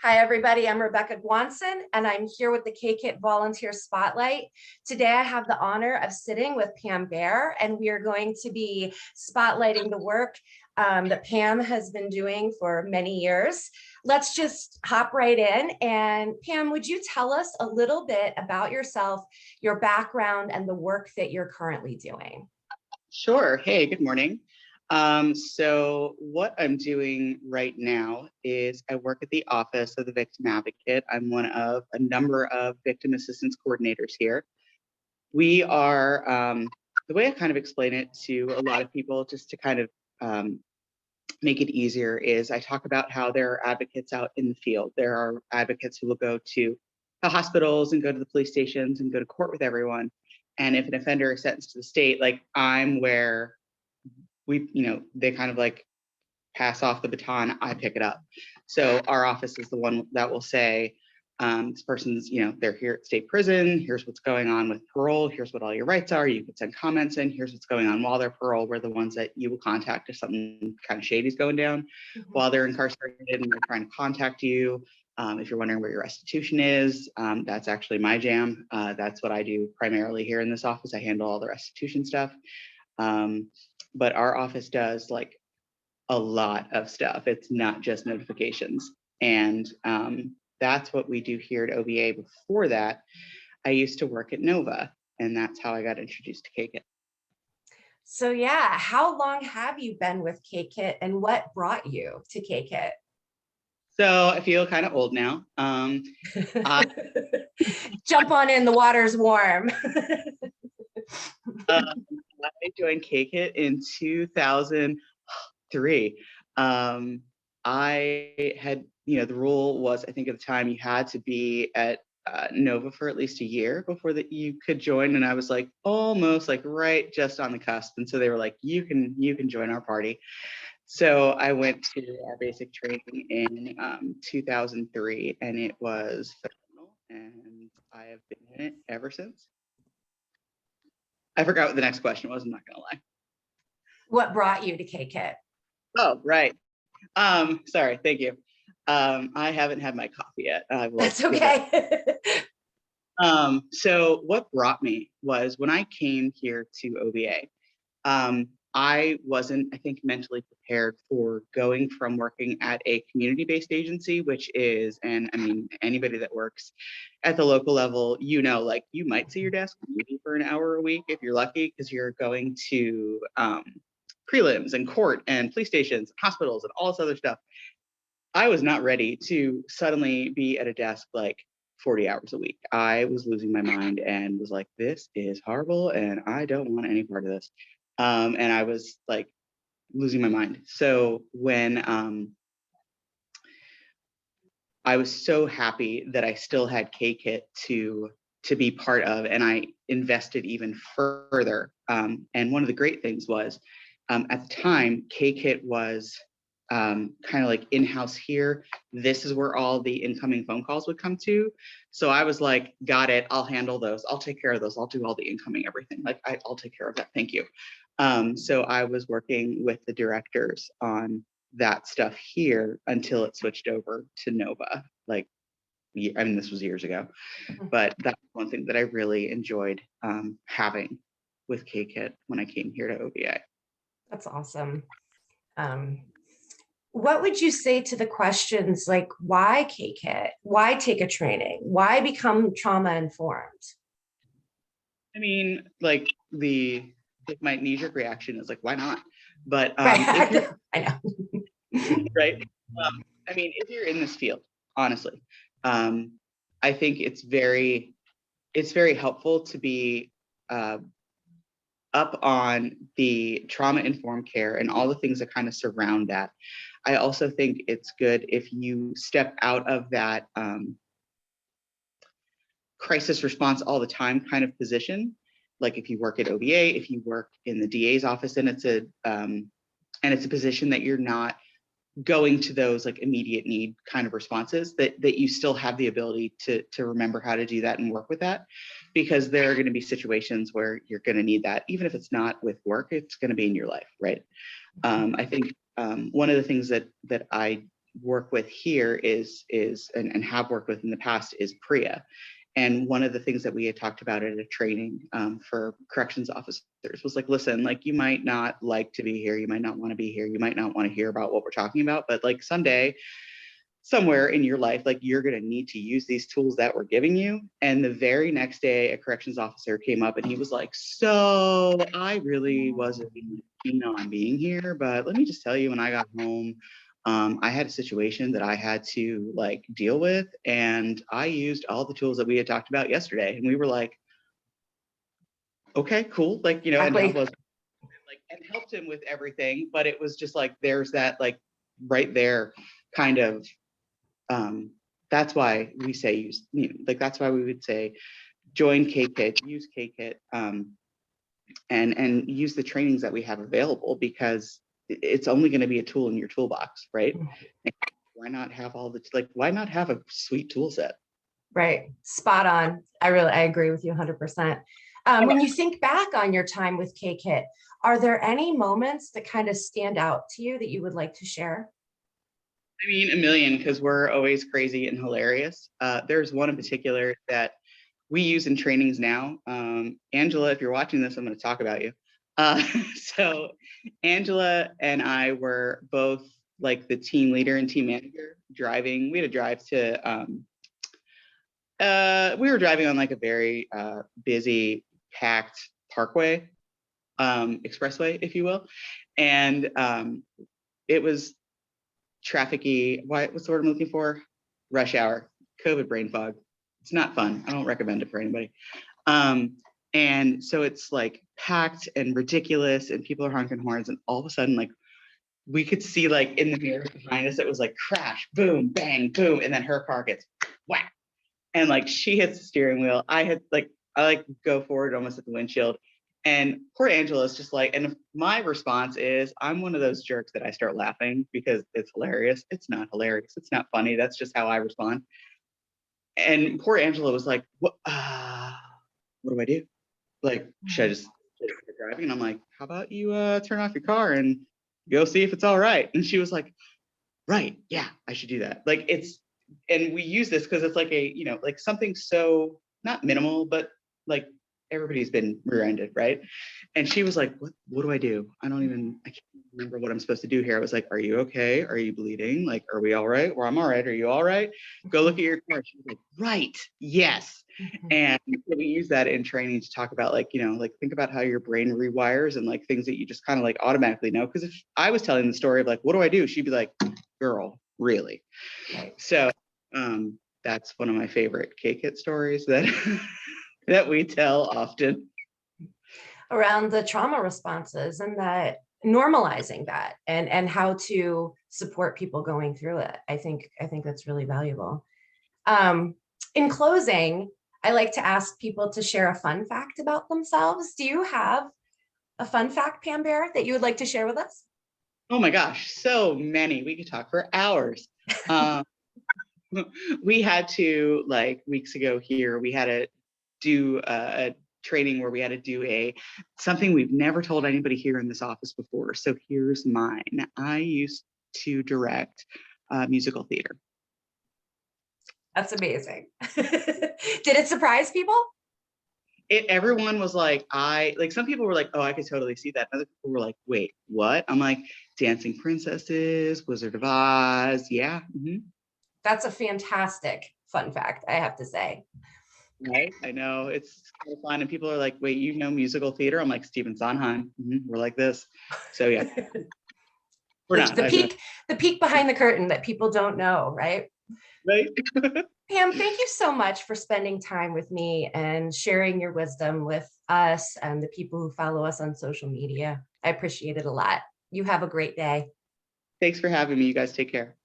Hi, everybody. I'm Rebecca Guanson, and I'm here with the K-KIT Volunteer Spotlight. Today, I have the honor of sitting with Pam Behr, and we are going to be spotlighting the work that Pam has been doing for many years. Let's just hop right in. And Pam, would you tell us a little bit about yourself, your background, and the work that you're currently doing? Sure. Hey, good morning. So what I'm doing right now is I work at the Office of the Victim Advocate. I'm one of a number of victim assistance coordinators here. We are, the way I kind of explain it to a lot of people, just to kind of make it easier, is I talk about how there are advocates out in the field. There are advocates who will go to the hospitals and go to the police stations and go to court with everyone. And if an offender is sentenced to the state, like I'm where they kind of like pass off the baton, I pick it up. So our office is the one that will say, this person's, they're here at state prison. Here's what's going on with parole. Here's what all your rights are. You could send comments in. Here's what's going on while they're parole. We're the ones that you will contact if something kind of shady is going down while they're incarcerated and they're trying to contact you. If you're wondering where your restitution is, that's actually my jam. That's what I do primarily here in this office. I handle all the restitution stuff. But our office does like a lot of stuff. It's not just notifications. And that's what we do here at OVA. Before that, I used to work at Nova, and that's how I got introduced to K-KIT. So yeah, how long have you been with K-KIT and what brought you to K-KIT? So I feel kind of old now. Jump on in, the water's warm. I joined K-KIT in 2003. I had, the rule was, I think at the time you had to be at Nova for at least a year before that you could join. And I was like, almost like right just on the cusp. And so they were like, you can join our party. So I went to our basic training in 2003, and it was phenomenal. And I have been in it ever since. I forgot what the next question was. I'm not gonna lie. What brought you to K-KIT? Oh, right. Sorry. Thank you. I haven't had my coffee yet. That's okay. So what brought me was when I came here to OVA, I wasn't, I think, mentally prepared for going from working at a community-based agency, which is, and I mean, anybody that works at the local level, like you might see your desk maybe for an hour a week if you're lucky, because you're going to prelims and court and police stations, hospitals, and all this other stuff. I was not ready to suddenly be at a desk like 40 hours a week. I was losing my mind and was like, this is horrible and I don't want any part of this. And I was like losing my mind. So when I was so happy that I still had K-KIT to be part of, and I invested even further. And one of the great things was at the time, K-KIT was kind of like in-house here. This is where all the incoming phone calls would come to. So I was like, got it. I'll handle those. I'll take care of those. I'll do all the incoming everything. Like I'll take care of that. Thank you. So I was working with the directors on that stuff here until it switched over to Nova. Like, I mean, this was years ago, but that's one thing that I really enjoyed having with K-KIT when I came here to OVA. That's awesome. What would you say to the questions like, why K-KIT? Why take a training? Why become trauma informed? I mean, like my knee-jerk reaction is like, why not? But right. I know. Right. I mean, if you're in this field, honestly, I think it's very helpful to be up on the trauma-informed care and all the things that kind of surround that. I also think it's good if you step out of that crisis response all the time kind of position. Like if you work at OVA, if you work in the DA's office, and it's a position that you're not going to those like immediate need kind of responses, that you still have the ability to remember how to do that and work with that, because there are going to be situations where you're going to need that. Even if it's not with work, it's going to be in your life, right? I think one of the things that I work with here is and have worked with in the past is PRIA. And one of the things that we had talked about at a training for corrections officers was like, listen, like you might not like to be here, you might not want to be here, you might not want to hear about what we're talking about, but like someday, somewhere in your life, like you're going to need to use these tools that we're giving you. And the very next day, a corrections officer came up and he was like, so I really wasn't keen on being here, but let me just tell you, when I got home, I had a situation that I had to like deal with, and I used all the tools that we had talked about yesterday. And we were like, okay, cool. Like, you know, and help us like, and helped him with everything. But it was just like, there's that like right there kind of, that's why we say use, you know, like, that's why we would say join K-Kit, use K-Kit, and use the trainings that we have available, because it's only going to be a tool in your toolbox, right? And why not have all the, like, why not have a sweet tool set? Right. Spot on. I agree with you 100%. When you think back on your time with K-Kit, are there any moments that kind of stand out to you that you would like to share? I mean, a million, because we're always crazy and hilarious. There's one in particular that we use in trainings now. Angela, if you're watching this, I'm going to talk about you. So Angela and I were both like the team leader and team manager driving. We had to drive to, we were driving on like a very busy, packed parkway, expressway, if you will. And it was trafficy. What's the word I'm looking for? Rush hour, COVID brain fog. It's not fun. I don't recommend it for anybody. And so it's like packed and ridiculous, and people are honking horns, and all of a sudden, like, we could see like in the mirror behind us, it was like crash, boom, bang, boom, and then her car gets whack, and like she hits the steering wheel. I like go forward almost at the windshield, and poor Angela's just like, and my response is, I'm one of those jerks that I start laughing because it's hilarious. It's not hilarious. It's not funny. That's just how I respond. And poor Angela was like, what do I do? Like, should I just keep driving? And I'm like, how about you turn off your car and go see if it's all right? And she was like, right, yeah, I should do that. Like, and we use this because it's like a, you know, like something so not minimal, but like everybody's been rear-ended, right? And she was like, what do I do? I can't remember what I'm supposed to do here. I was like, are you okay? Are you bleeding? Like, are we all right? Or I'm all right. Are you all right? Go look at your car. She was like, right, yes. And we use that in training to talk about, like, you know, like, think about how your brain rewires and like things that you just kind of like automatically know. Because if I was telling the story of like, what do I do? She'd be like, girl, really? Right. So that's one of my favorite K-Kit stories that that we tell often. Around the trauma responses and that normalizing that and how to support people going through it. I think that's really valuable. In closing, I like to ask people to share a fun fact about themselves. Do you have a fun fact, Pam Behr, that you would like to share with us? Oh my gosh, so many. We could talk for hours. We had to, like, weeks ago here, we had to do a training where we had to do something we've never told anybody here in this office before. So here's mine. I used to direct musical theater. That's amazing. Did it surprise people? Everyone was like, some people were like, oh, I could totally see that. Other people were like, wait, what? I'm like, Dancing Princesses, Wizard of Oz. Yeah. Mm-hmm. That's a fantastic fun fact, I have to say. Right? I know, it's kind of fun. And people are like, wait, you know musical theater? I'm like, Stephen Sondheim. Mm-hmm. We're like this. So yeah. We're not. The peek behind the curtain that people don't know, right? Right. Pam, thank you so much for spending time with me and sharing your wisdom with us and the people who follow us on social media. I appreciate it a lot. You have a great day. Thanks for having me. You guys take care.